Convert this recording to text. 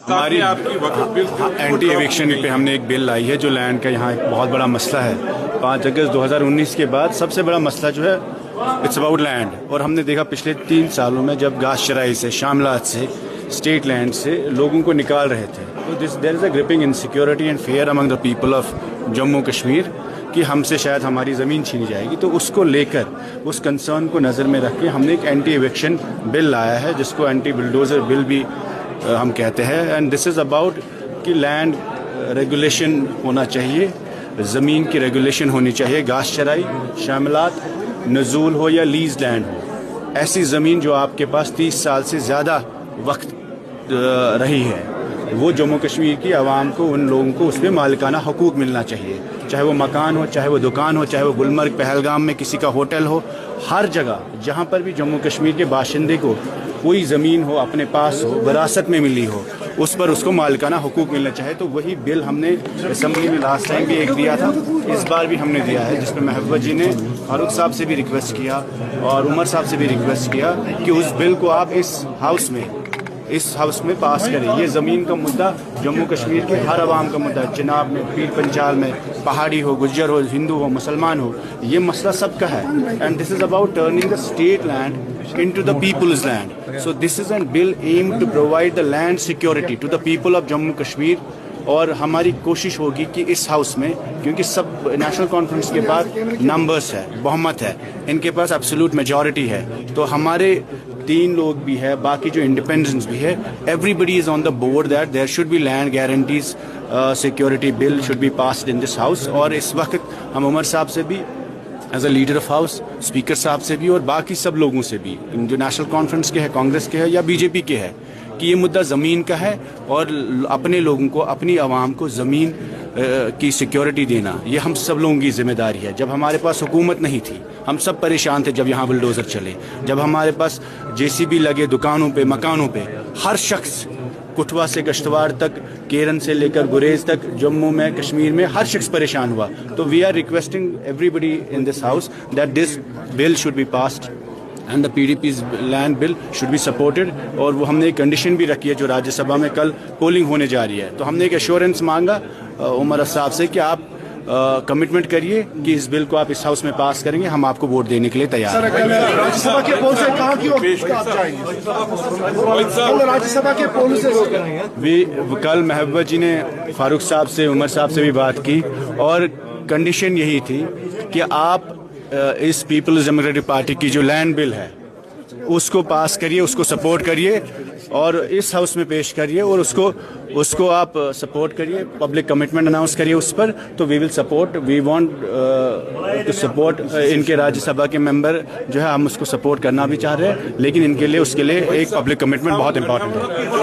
ہماری anti eviction پہ ہم نے ایک بل لائی ہے جو لینڈ کا یہاں ایک بہت بڑا مسئلہ ہے. 5 اگست 2019 کے بعد سب سے بڑا مسئلہ جو ہے اٹس اباؤٹ لینڈ. اور ہم نے دیکھا پچھلے 3 سالوں میں جب گھاس چرائی سے، شاملات سے، اسٹیٹ لینڈ سے لوگوں کو نکال رہے تھے، تو there is a gripping insecurity and fear among the people of Jammu Kashmir کہ ہم سے شاید ہماری زمین چھینی جائے گی. تو اس کو لے کر، اس کنسرن کو نظر میں رکھ کے ہم نے ایک اینٹی ایوکشن بل لایا ہے جس کو اینٹی بلڈوزر بل بھی ہم کہتے ہیں. اینڈ دس از اباؤٹ کہ لینڈ ریگولیشن ہونا چاہیے، زمین کی ریگولیشن ہونی چاہیے. گھاس چرائی، شاملات، نزول ہو یا لیز لینڈ ہو، ایسی زمین جو آپ کے پاس 30 سال سے زیادہ وقت رہی ہے، وہ جموں کشمیر کی عوام کو، ان لوگوں کو اس پہ مالکانہ حقوق ملنا چاہیے. چاہے وہ مکان ہو، چاہے وہ دکان ہو، چاہے وہ گلمرگ پہلگام میں کسی کا ہوٹل ہو، ہر جگہ جہاں پر بھی جموں کشمیر کے باشندے کو کوئی زمین ہو، اپنے پاس ہو، وراثت میں ملی ہو، اس پر اس کو مالکانہ حقوق ملنا چاہے. تو وہی بل ہم نے اسمبلی میں لاسٹ ٹائم بھی ایک دیا تھا، اس بار بھی ہم نے دیا ہے، جس میں محبوبہ جی نے فاروق صاحب سے بھی ریکویسٹ کیا اور عمر صاحب سے بھی ریکویسٹ کیا کہ اس بل کو آپ اس ہاؤس میں پاس کریں. یہ زمین کا مدعا جموں کشمیر کے ہر عوام کا مدعا ہے. چناب میں، پیر پنچال میں، پہاڑی ہو، گجر ہو، ہندو ہو، مسلمان ہو، یہ مسئلہ سب کا ہے. And this is about turning the state land into the people's land. So this is a bill aimed to provide the land security to the people of Jammu Kashmir. اور ہماری کوشش ہوگی کہ اس ہاؤس میں، کیونکہ سب نیشنل کانفرنس کے بعد numbers ہے، بہمت ہے، ان کے پاس ایبسولوٹ میجورٹی ہے، تو ہمارے 3 لوگ بھی ہے، باقی جو انڈیپینڈنس بھی ہے، everybody is on the board that there should be land guarantees security bill should be passed in this house. اور اس وقت ہم عمر صاحب سے بھی as a leader of house, speaker صاحب سے بھی اور باقی سب لوگوں سے بھی، جو نیشنل کانفرنس کے ہے، کانگریس کے ہے یا بی جے پی کے ہے، کہ یہ مدعا زمین کا ہے اور اپنے لوگوں کو، اپنی عوام کو زمین کی سیکیورٹی دینا یہ ہم سب لوگوں کی ذمہ داری ہے. جب ہمارے پاس حکومت نہیں تھی، ہم سب پریشان تھے جب یہاں بلڈوزر چلے، جب ہمارے پاس JCB لگے دکانوں پہ، مکانوں پہ، ہر شخص کٹھوا سے کشتواڑ تک، کیرن سے لے کر گریز تک، جموں میں، کشمیر میں ہر شخص پریشان ہوا. تو we are requesting everybody in this house that this bill should be passed and the PDP's land bill should be supported. اور وہ ہم نے ایک کنڈیشن بھی رکھی ہے جو راجیہ سبھا میں کل پولنگ ہونے جا رہی ہے. تو ہم نے ایک ایشورنس مانگا عمر صاحب سے کہ آپ کمٹمنٹ کریے کہ اس بل کو آپ اس ہاؤس میں پاس کریں گے، ہم آپ کو ووٹ دینے کے لیے تیار ہیں. کل محبوبہ جی نے فاروق صاحب سے، عمر صاحب سے بھی بات کی اور کنڈیشن یہی تھی کہ آپ اس پیپلز ڈیموکریٹک پارٹی کی جو لینڈ بل ہے اس کو پاس کریے، اس کو سپورٹ کریے اور اس ہاؤس میں پیش کریے اور اس کو آپ سپورٹ کریے، پبلک کمٹمنٹ اناؤنس کریے اس پر. تو we will support, we want to support. ان کے راجیہ سبھا کے ممبر جو ہے، ہم اس کو سپورٹ کرنا بھی چاہ رہے ہیں، لیکن ان کے لیے، اس کے لیے ایک پبلک کمٹمنٹ بہت امپورٹنٹ ہے.